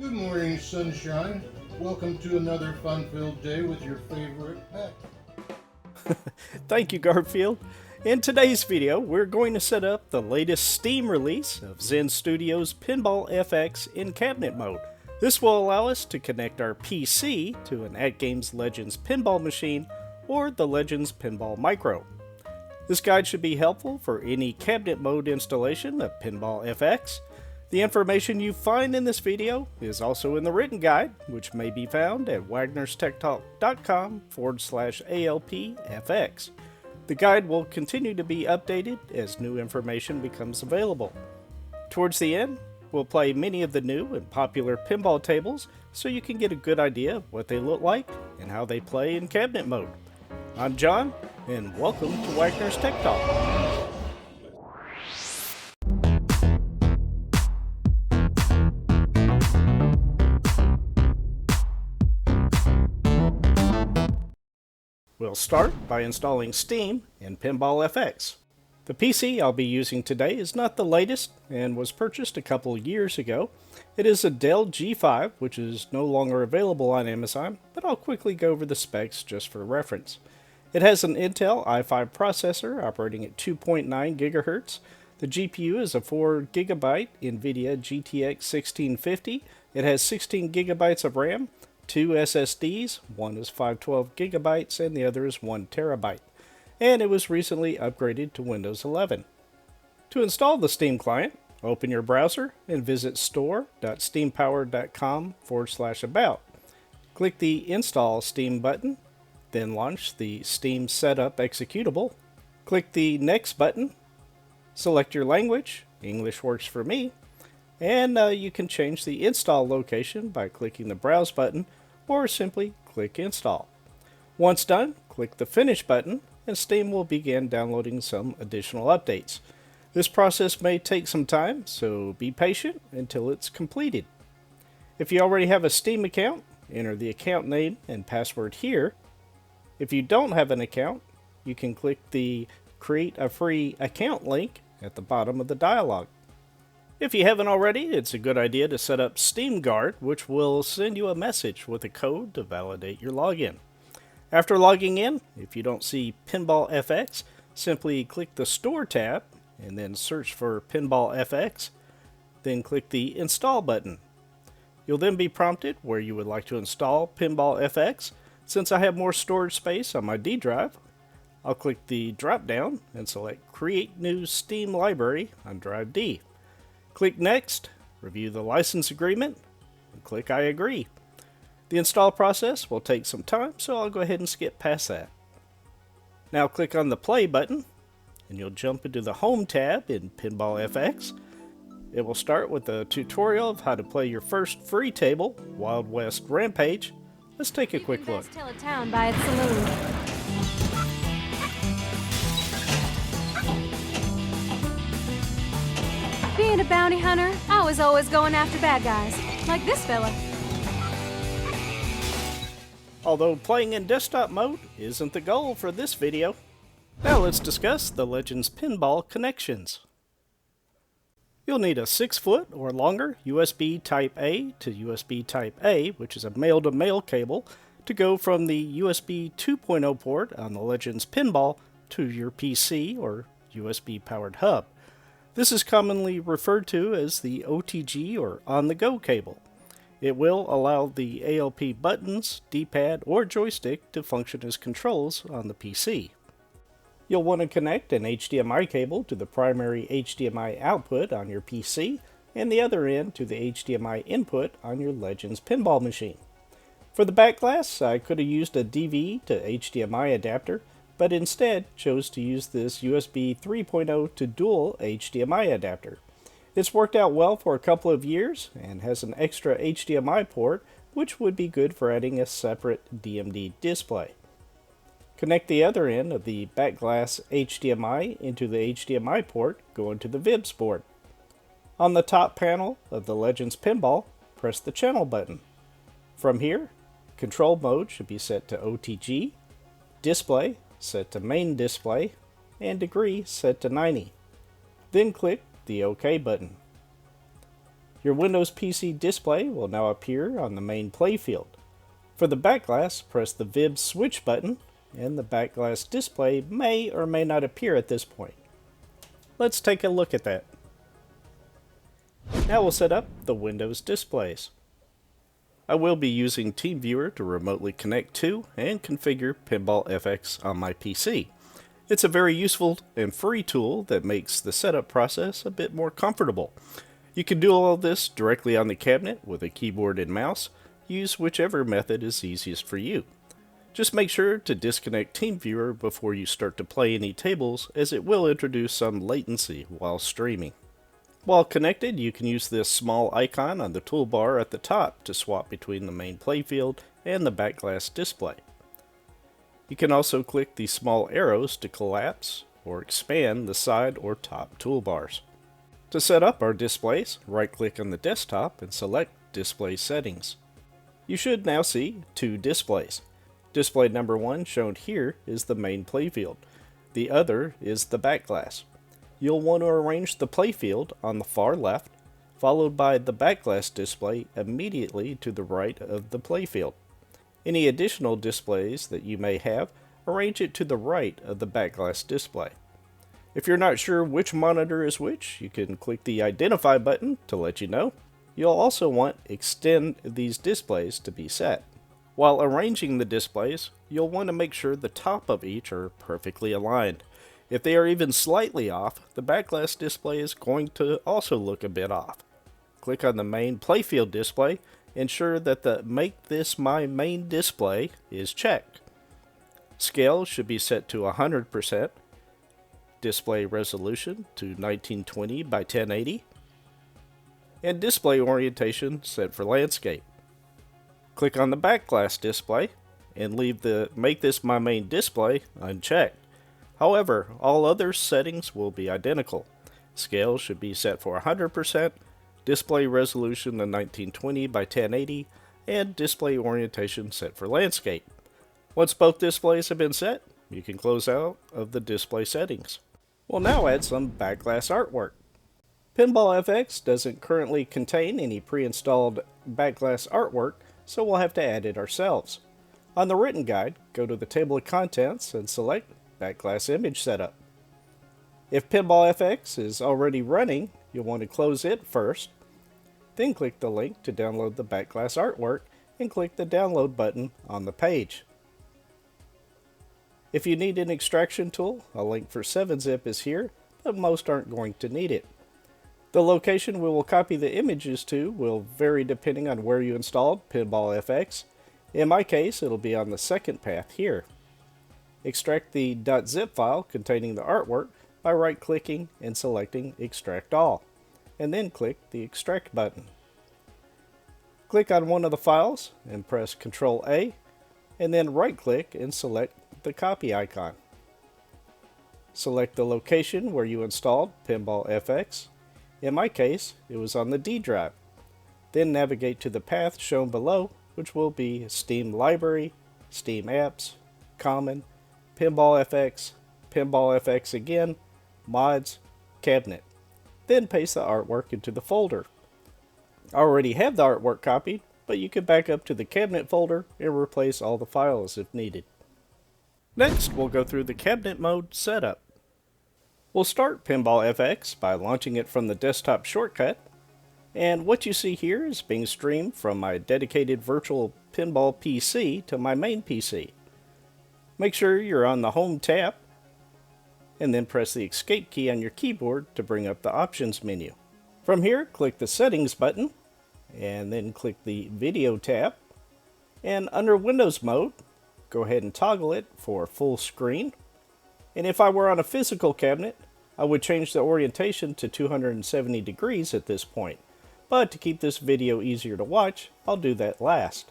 Good morning, sunshine. Welcome to another fun-filled day with your favorite pet. Thank you, Garfield. In today's video, we're going to set up the latest Steam release of Zen Studios Pinball FX in cabinet mode. This will allow us to connect our PC to an AtGames Legends pinball machine or the Legends Pinball Micro. This guide should be helpful for any cabinet mode installation of Pinball FX. The information you find in this video is also in the written guide, which may be found at wagnerstechtalk.com/ALPFX. The guide will continue to be updated as new information becomes available. Towards the end, we'll play many of the new and popular pinball tables so you can get a good idea of what they look like and how they play in cabinet mode. I'm John, and welcome to Wagner's Tech Talk. We'll start by installing Steam in Pinball FX. The PC I'll be using today is not the latest and was purchased a couple years ago. It is a Dell G5, which is no longer available on Amazon, but I'll quickly go over the specs just for reference. It has an Intel i5 processor operating at 2.9 GHz. The GPU is a 4 GB NVIDIA GTX 1650. It has 16 GB of RAM, 2 SSDs, one is 512 GB and the other is 1 TB, and it was recently upgraded to Windows 11. To install the Steam client, open your browser and visit store.steampower.com/about. Click the Install Steam button, then launch the Steam Setup executable. Click the Next button, select your language, English works for me, and you can change the install location by clicking the Browse button or simply click Install. Once done, click the Finish button and Steam will begin downloading some additional updates. This process may take some time, so be patient until it's completed. If you already have a Steam account, enter the account name and password here. If you don't have an account, you can click the Create a Free Account link at the bottom of the dialog. If you haven't already, it's a good idea to set up SteamGuard, which will send you a message with a code to validate your login. After logging in, if you don't see Pinball FX, simply click the Store tab and then search for Pinball FX, then click the Install button. You'll then be prompted where you would like to install Pinball FX. Since I have more storage space on my D drive, I'll click the drop down and select Create New Steam Library on Drive D. Click Next, review the license agreement, and click I agree. The install process will take some time, so I'll go ahead and skip past that. Now click on the Play button, and you'll jump into the Home tab in Pinball FX. It will start with a tutorial of how to play your first free table, Wild West Rampage. Let's take a quick look. Tell a town by its saloon. Being a bounty hunter, I was always going after bad guys, like this fella. Although playing in desktop mode isn't the goal for this video. Now let's discuss the Legends Pinball connections. You'll need a 6-foot or longer USB Type A to USB Type A, which is a male-to-male cable, to go from the USB 2.0 port on the Legends Pinball to your PC or USB-powered hub. This is commonly referred to as the OTG or on-the-go cable. It will allow the ALP buttons, D-pad, or joystick to function as controls on the PC. You'll want to connect an HDMI cable to the primary HDMI output on your PC and the other end to the HDMI input on your Legends Pinball machine. For the backglass, I could have used a DV to HDMI adapter, but instead chose to use this USB 3.0 to dual HDMI adapter. It's worked out well for a couple of years and has an extra HDMI port, which would be good for adding a separate DMD display. Connect the other end of the Backglass HDMI into the HDMI port going to the VIBS board. On the top panel of the Legends Pinball, press the channel button. From here, control mode should be set to OTG, display set to main display, and degree set to 90. Then click the OK button. Your Windows PC display will now appear on the main playfield. For the backglass, press the VIB switch button, and the backglass display may or may not appear at this point. Let's take a look at that. Now we'll set up the Windows displays. I will be using TeamViewer to remotely connect to and configure pinballfx on my PC. It's a very useful and free tool that makes the setup process a bit more comfortable. You can do all of this directly on the cabinet with a keyboard and mouse. Use whichever method is easiest for you. Just make sure to disconnect TeamViewer before you start to play any tables, as it will introduce some latency while streaming. While connected, you can use this small icon on the toolbar at the top to swap between the main playfield and the backglass display. You can also click the small arrows to collapse or expand the side or top toolbars. To set up our displays, right-click on the desktop and select Display Settings. You should now see two displays. Display number 1 shown here is the main playfield. The other is the backglass. You'll want to arrange the playfield on the far left, followed by the backglass display immediately to the right of the playfield. Any additional displays that you may have, arrange it to the right of the backglass display. If you're not sure which monitor is which, you can click the Identify button to let you know. You'll also want Extend these displays to be set. While arranging the displays, you'll want to make sure the top of each are perfectly aligned. If they are even slightly off, the backglass display is going to also look a bit off. Click on the main playfield display, ensure that the Make This My Main Display is checked. Scale should be set to 100%, display resolution to 1920 by 1080, and display orientation set for landscape. Click on the backglass display and leave the Make This My Main Display unchecked. However, all other settings will be identical. Scale should be set for 100%, display resolution to 1920 by 1080, and display orientation set for landscape. Once both displays have been set, you can close out of the display settings. We'll now add some backglass artwork. PinballfX doesn't currently contain any pre-installed backglass artwork, so we'll have to add it ourselves. On the written guide, go to the table of contents and select Backglass Image Setup. If PinballfX is already running, you'll want to close it first, then click the link to download the backglass artwork and click the download button on the page. If you need an extraction tool, a link for 7-zip is here, but most aren't going to need it. The location we will copy the images to will vary depending on where you installed PinballfX. In my case, it'll be on the second path here. Extract the .zip file containing the artwork by right-clicking and selecting Extract All, and then click the Extract button. Click on one of the files and press Ctrl-A, and then right-click and select the copy icon. Select the location where you installed PinballfX. In my case, it was on the D drive. Then navigate to the path shown below, which will be Steam Library, Steam Apps, Common, PinballfX, PinballfX again, Mods, Cabinet. Then paste the artwork into the folder. I already have the artwork copied, but you can back up to the cabinet folder and replace all the files if needed. Next, we'll go through the cabinet mode setup. We'll start PinballfX by launching it from the desktop shortcut, and what you see here is being streamed from my dedicated virtual pinball PC to my main PC. Make sure you're on the Home tab, and then press the Escape key on your keyboard to bring up the Options menu. From here, click the Settings button, and then click the Video tab, and under Windows mode, go ahead and toggle it for full screen. And if I were on a physical cabinet, I would change the orientation to 270 degrees at this point. But to keep this video easier to watch, I'll do that last.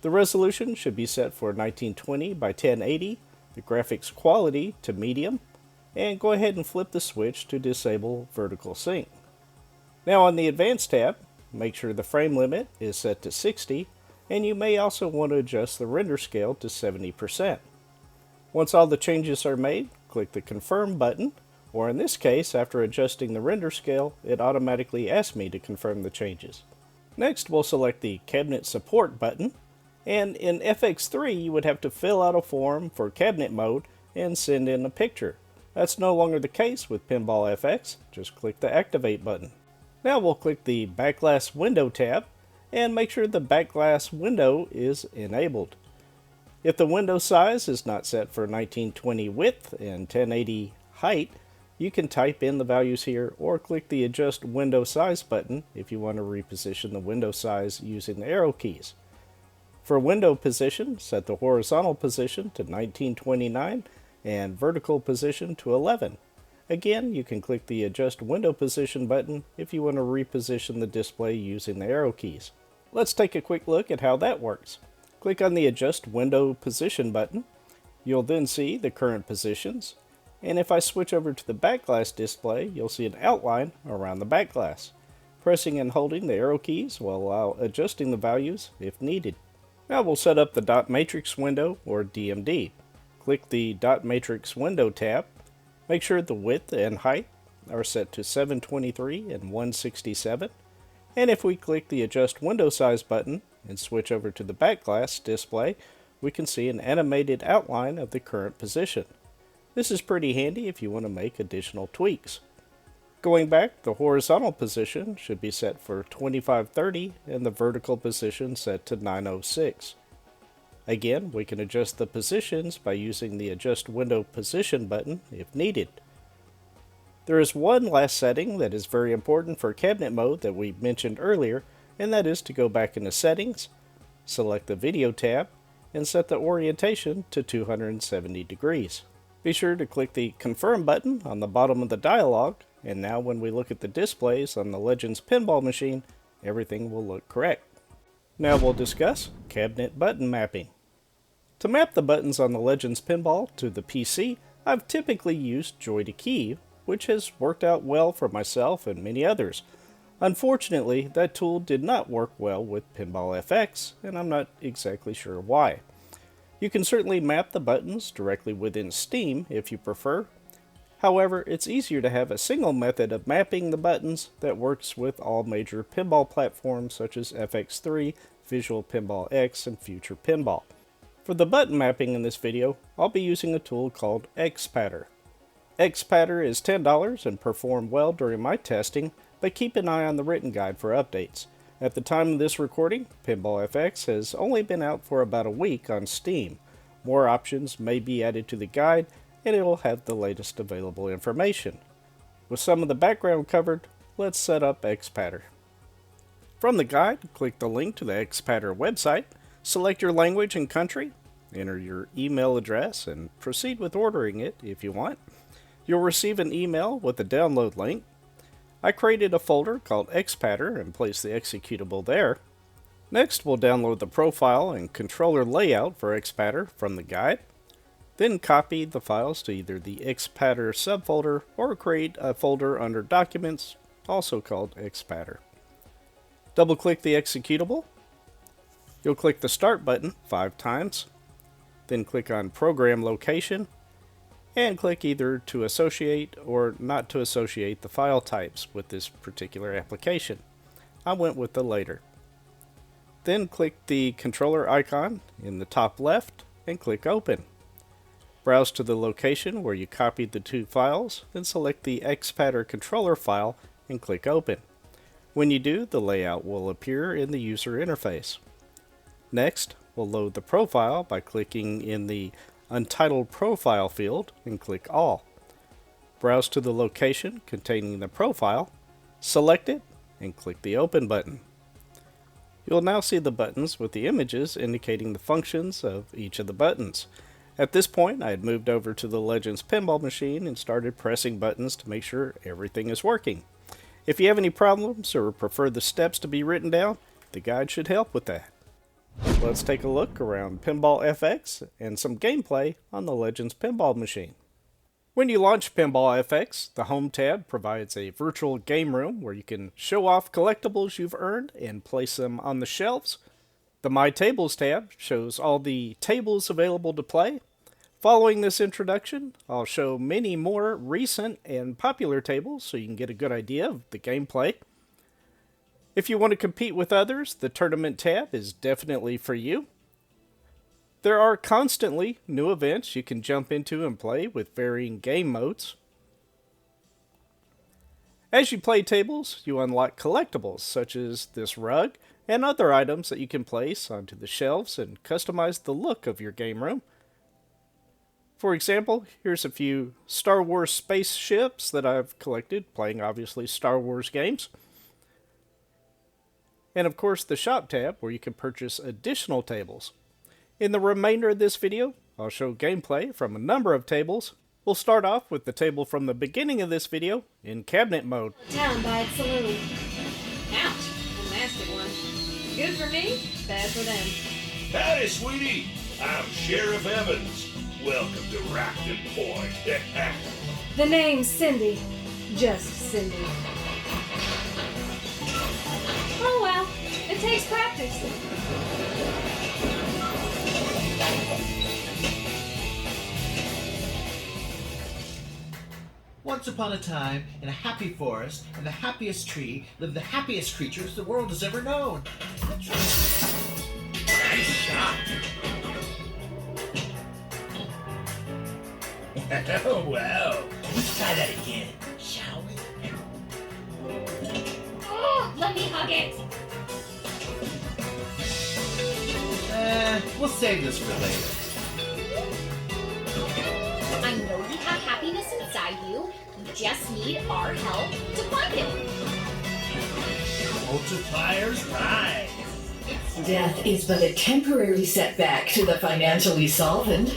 The resolution should be set for 1920 by 1080, the graphics quality to medium, and go ahead and flip the switch to disable vertical sync. Now on the Advanced tab, make sure the frame limit is set to 60, and you may also want to adjust the render scale to 70%. Once all the changes are made, click the Confirm button, or in this case, after adjusting the render scale, it automatically asks me to confirm the changes. Next, we'll select the Cabinet Support button, and in FX3 you would have to fill out a form for cabinet mode and send in a picture. That's no longer the case with pinballfx. Just click the Activate button. Now we'll click the Backglass Window tab and make sure the Backglass window is enabled. If the window size is not set for 1920 width and 1080 height, you can type in the values here or click the Adjust Window Size button if you want to reposition the window size using the arrow keys. For window position, set the horizontal position to 1929 and vertical position to 11. Again, you can click the Adjust Window Position button if you want to reposition the display using the arrow keys. Let's take a quick look at how that works. Click on the Adjust Window Position button. You'll then see the current positions, and if I switch over to the backglass display, you'll see an outline around the backglass. Pressing and holding the arrow keys will allow adjusting the values if needed. Now we'll set up the Dot Matrix window, or DMD. Click the Dot Matrix Window tab. Make sure the width and height are set to 723 and 167. And if we click the Adjust Window Size button and switch over to the backglass display, we can see an animated outline of the current position. This is pretty handy if you want to make additional tweaks. Going back, the horizontal position should be set for 2530 and the vertical position set to 906. Again, we can adjust the positions by using the Adjust Window Position button if needed. There is one last setting that is very important for cabinet mode that we mentioned earlier, and that is to go back into Settings, select the Video tab, and set the orientation to 270 degrees. Be sure to click the Confirm button on the bottom of the dialog, and now when we look at the displays on the Legends pinball machine, everything will look correct. Now we'll discuss cabinet button mapping. To map the buttons on the Legends pinball to the PC, I've typically used Joy to Key, which has worked out well for myself and many others. Unfortunately, that tool did not work well with pinballfx, and I'm not exactly sure why. You can certainly map the buttons directly within Steam if you prefer. However, it's easier to have a single method of mapping the buttons that works with all major pinball platforms such as FX3, Visual Pinball X, and Future Pinball. For the button mapping in this video, I'll be using a tool called XPatter. XPatter is $10 and performed well during my testing, but keep an eye on the written guide for updates. At the time of this recording, pinballfx has only been out for about a week on Steam. More options may be added to the guide, and it will have the latest available information. With some of the background covered, let's set up XPatter. From the guide, click the link to the XPatter website, select your language and country, enter your email address, and proceed with ordering it if you want. You'll receive an email with a download link. I created a folder called XPatter and placed the executable there. Next, we'll download the profile and controller layout for XPatter from the guide. Then copy the files to either the XPatter subfolder or create a folder under Documents, also called XPatter. Double-click the executable. You'll click the Start button 5 times. Then click on Program Location and click either to associate or not to associate the file types with this particular application. I went with the later. Then click the controller icon in the top left and click Open. Browse to the location where you copied the 2 files, then select the XPatter controller file and click Open. When you do, the layout will appear in the user interface. Next, we'll load the profile by clicking in the Untitled Profile field and click All. Browse to the location containing the profile, select it, and click the Open button. You'll now see the buttons with the images indicating the functions of each of the buttons. At this point, I had moved over to the Legends pinball machine and started pressing buttons to make sure everything is working. If you have any problems or prefer the steps to be written down, the guide should help with that. Let's take a look around pinballfx and some gameplay on the Legends pinball machine. When you launch pinballfx, the Home tab provides a virtual game room where you can show off collectibles you've earned and place them on the shelves. The My Tables tab shows all the tables available to play. Following this introduction, I'll show many more recent and popular tables so you can get a good idea of the gameplay. If you want to compete with others, the tournament tab is definitely for you. There are constantly new events you can jump into and play with varying game modes. As you play tables, you unlock collectibles such as this rug and other items that you can place onto the shelves and customize the look of your game room. For example, here's a few Star Wars spaceships that I've collected, playing obviously Star Wars games. And of course the shop tab where you can purchase additional tables. In the remainder of this video, I'll show gameplay from a number of tables. We'll start off with the table from the beginning of this video in cabinet mode. Down by its saloon. Ouch, a nasty one. Good for me, bad for them. Howdy, sweetie. I'm Sheriff Evans. Welcome to Rockton Point. The name's Cindy. Just Cindy. Oh well, it takes practice. Once upon a time, in a happy forest, in the happiest tree, lived the happiest creatures the world has ever known. Nice shot. Oh, well. Let's try that again, shall we? Oh, let me hug it. We'll save this for later. I know you have happiness inside you. You just need our help to find it. Multipliers rise. Death is but a temporary setback to the financially solvent.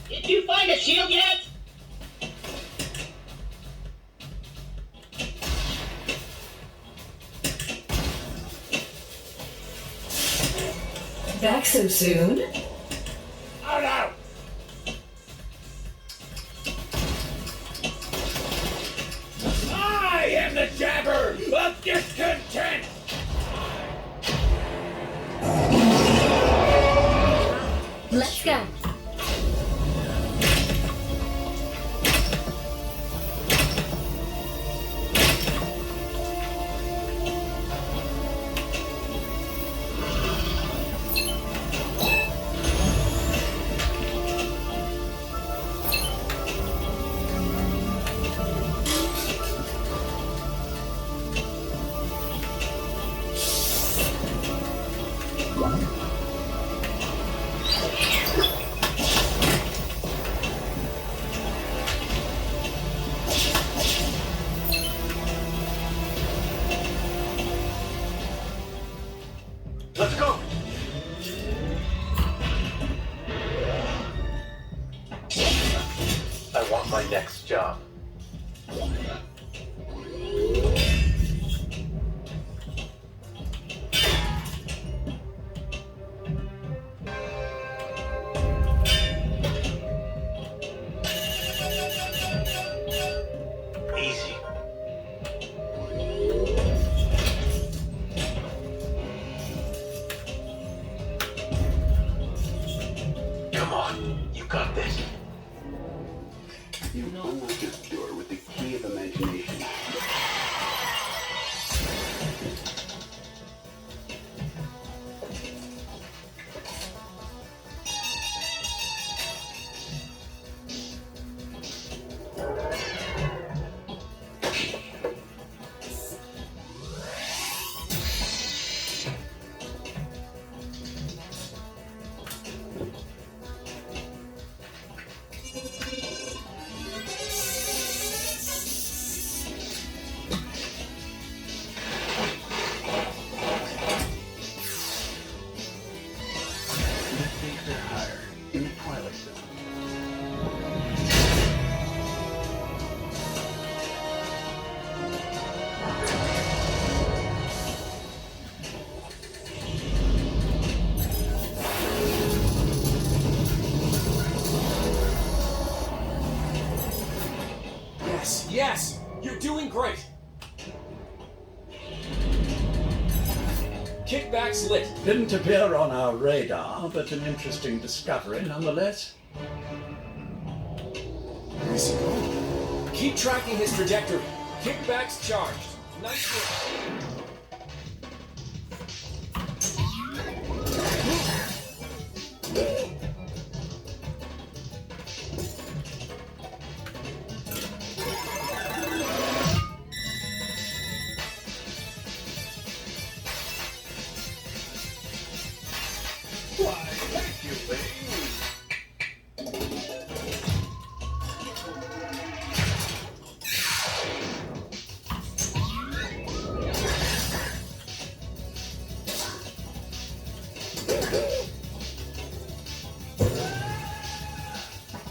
Did you find a shield yet? Back so soon? Oh, no. I am the jabber of discontent. Let's go. Let's go. I want my next job. Easy. Come on, you got this. You know Kickback's lit. Didn't appear on our radar, but an interesting discovery nonetheless. Where's he going? Keep tracking his trajectory. Kickback's charged. Nice work.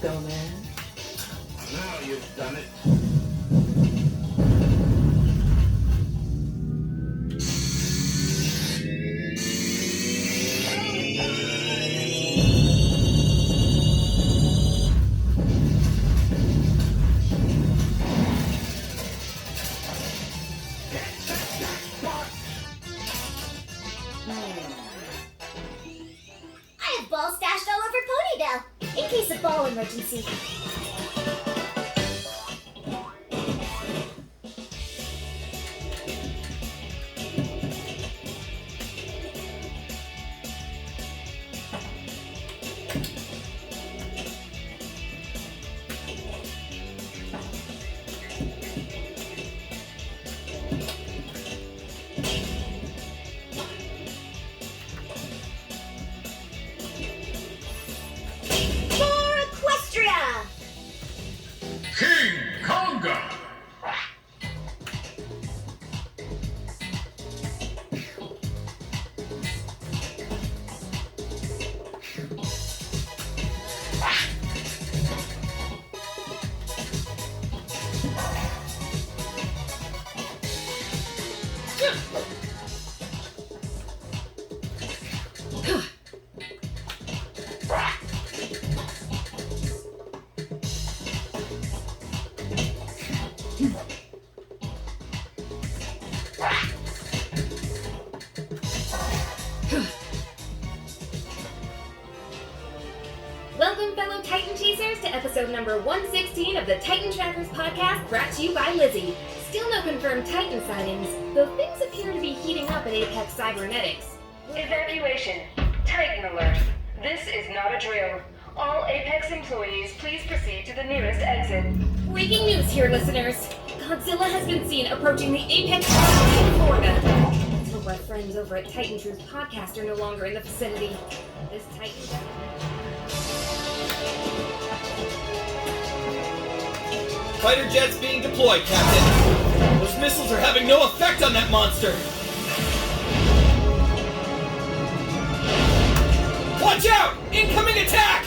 Go, man. Now you've done it. I have balls stashed all over Ponyville, in case of ball emergency. For Equestria! King Conga! Welcome, fellow Titan Chasers, to episode number 116 of the Titan Trackers podcast, brought to you by Lizzie. Still no confirmed Titan sightings, though things appear to be heating up at Apex Cybernetics. Evacuation. Titan alert. This is not a drill. All Apex employees, please proceed to the nearest exit. Breaking news here, listeners. Godzilla has been seen approaching the Apex Cybernetics in Florida. Let's hope our friends over at Titan Truth Podcast are no longer in the vicinity. This Titan... Fighter jets being deployed, Captain. Those missiles are having no effect on that monster. Watch out! Incoming attack!